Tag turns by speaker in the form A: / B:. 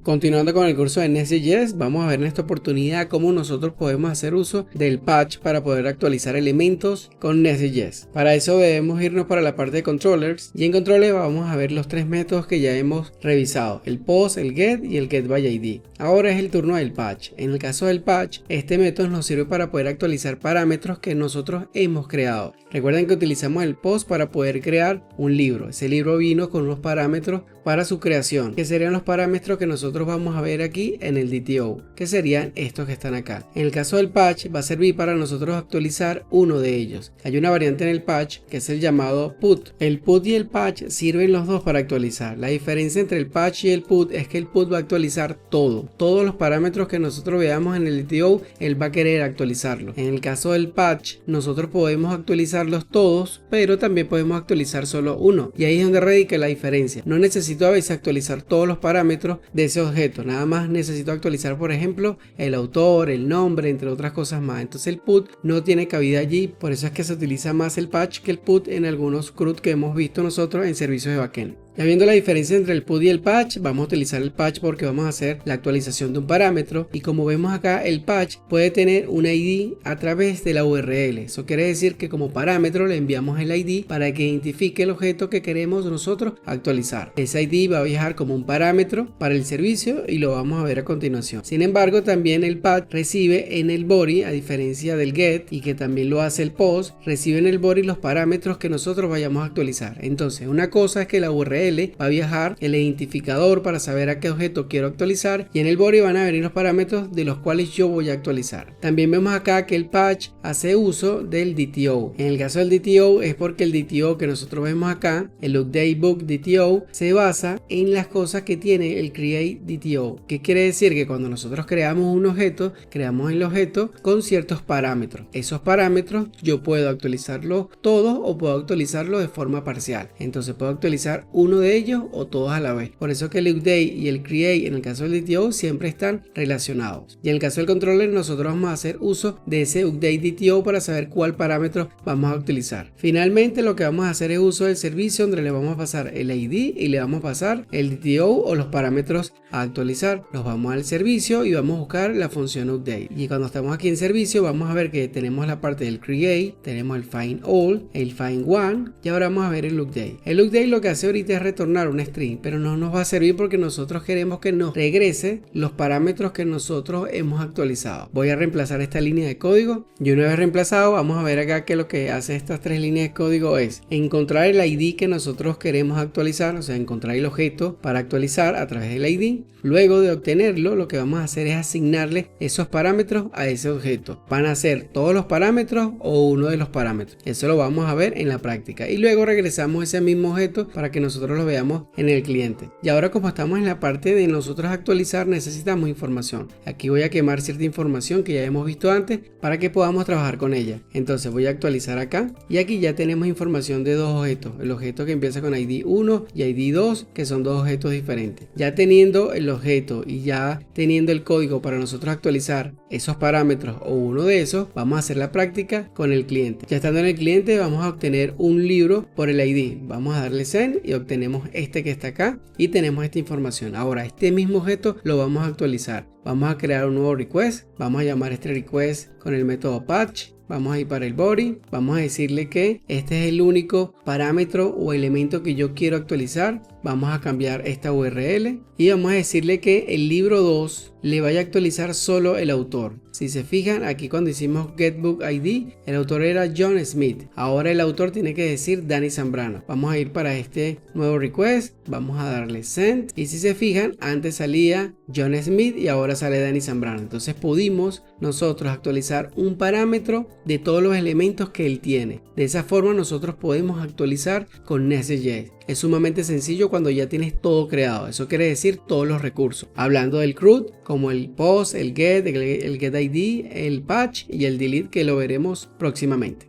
A: Continuando con el curso de Nest.js, vamos a ver en esta oportunidad cómo nosotros podemos hacer uso del patch para poder actualizar elementos con Nest.js. Para eso debemos irnos para la parte de controllers y en controllers vamos a ver los tres métodos que ya hemos revisado: el post, el get y el getById. Ahora es el turno del patch. En el caso del patch, este método nos sirve para poder actualizar parámetros que nosotros hemos creado. Recuerden que utilizamos el post para poder crear un libro. Ese libro vino con unos parámetros para su creación, que serían los parámetros que nosotros vamos a ver aquí en el DTO, que serían estos que están acá. En el caso del patch va a servir para nosotros actualizar uno de ellos. Hay una variante en el patch que es el llamado put. El put y el patch sirven los dos para actualizar. La diferencia entre el patch y el put es que el put va a actualizar todos los parámetros que nosotros veamos en el DTO, él va a querer actualizarlo. En el caso del patch, nosotros podemos actualizarlos todos, pero también podemos actualizar solo uno, y ahí es donde radica la diferencia. No necesito a veces actualizar todos los parámetros de ese objeto, nada más necesito actualizar, por ejemplo, el autor, el nombre, entre otras cosas más. Entonces el put no tiene cabida allí, por eso es que se utiliza más el patch que el put en algunos CRUD que hemos visto nosotros en servicios de backend. Ya viendo la diferencia entre el put y el patch, vamos a utilizar el patch porque vamos a hacer la actualización de un parámetro, y como vemos acá, el patch puede tener un ID a través de la URL. Eso quiere decir que como parámetro le enviamos el ID para que identifique el objeto que queremos nosotros actualizar. Ese ID va a viajar como un parámetro para el servicio y lo vamos a ver a continuación. Sin embargo, también el patch recibe en el body, a diferencia del get y que también lo hace el post, recibe en el body los parámetros que nosotros vayamos a actualizar. Entonces, una cosa es que la URL va a viajar el identificador para saber a qué objeto quiero actualizar, y en el body van a venir los parámetros de los cuales yo voy a actualizar. También vemos acá que el patch hace uso del DTO. En el caso del DTO es porque el DTO que nosotros vemos acá, el update book DTO, se basa en las cosas que tiene el create DTO. ¿Qué quiere decir? Que cuando nosotros creamos un objeto, creamos el objeto con ciertos parámetros. Esos parámetros yo puedo actualizarlos todos o puedo actualizarlos de forma parcial. Entonces puedo actualizar uno de ellos o todos a la vez. Por eso que el update y el create en el caso del DTO siempre están relacionados. Y en el caso del controller nosotros vamos a hacer uso de ese update DTO para saber cuál parámetro vamos a utilizar. Finalmente lo que vamos a hacer es uso del servicio, donde le vamos a pasar el ID y le vamos a pasar el DTO o los parámetros a actualizar. Nos vamos al servicio y vamos a buscar la función update. Y cuando estamos aquí en servicio vamos a ver que tenemos la parte del create, tenemos el find all, el find one, y ahora vamos a ver el update. El update lo que hace ahorita es retornar un string, pero no nos va a servir porque nosotros queremos que nos regrese los parámetros que nosotros hemos actualizado. Voy a reemplazar esta línea de código, y una vez reemplazado vamos a ver acá que lo que hace estas tres líneas de código es encontrar el ID que nosotros queremos actualizar, o sea, encontrar el objeto para actualizar a través del ID. Luego de obtenerlo, lo que vamos a hacer es asignarle esos parámetros a ese objeto. Van a ser todos los parámetros o uno de los parámetros. Eso lo vamos a ver en la práctica, y luego regresamos ese mismo objeto para que nosotros lo veamos en el cliente. Y ahora, como estamos en la parte de nosotros actualizar, necesitamos información. Aquí voy a quemar cierta información que ya hemos visto antes para que podamos trabajar con ella. Entonces voy a actualizar acá, y aquí ya tenemos información de dos objetos: el objeto que empieza con ID 1 y ID 2, que son dos objetos diferentes. Ya teniendo el objeto y ya teniendo el código para nosotros actualizar esos parámetros o uno de esos, vamos a hacer la práctica con el cliente. Ya estando en el cliente, vamos a obtener un libro por el ID. Vamos a darle send y obtenemos este que está acá, y tenemos esta información. Ahora este mismo objeto lo vamos a actualizar. Vamos a crear un nuevo request. Vamos a llamar este request con el método patch. Vamos a ir para el body, vamos a decirle que este es el único parámetro o elemento que yo quiero actualizar. Vamos a cambiar esta URL y vamos a decirle que el libro 2 le vaya a actualizar solo el autor. Si se fijan, aquí cuando hicimos getBookID, el autor era John Smith. Ahora el autor tiene que decir Dani Zambrano. Vamos a ir para este nuevo request, vamos a darle send, y si se fijan, antes salía John Smith y ahora sale Dani Zambrano. Entonces pudimos nosotros actualizar un parámetro de todos los elementos que él tiene. De esa forma nosotros podemos actualizar con Nest.js. Es sumamente sencillo cuando ya tienes todo creado. Eso quiere decir todos los recursos. Hablando del CRUD, como el post, el get, el getID, el patch y el delete, que lo veremos próximamente.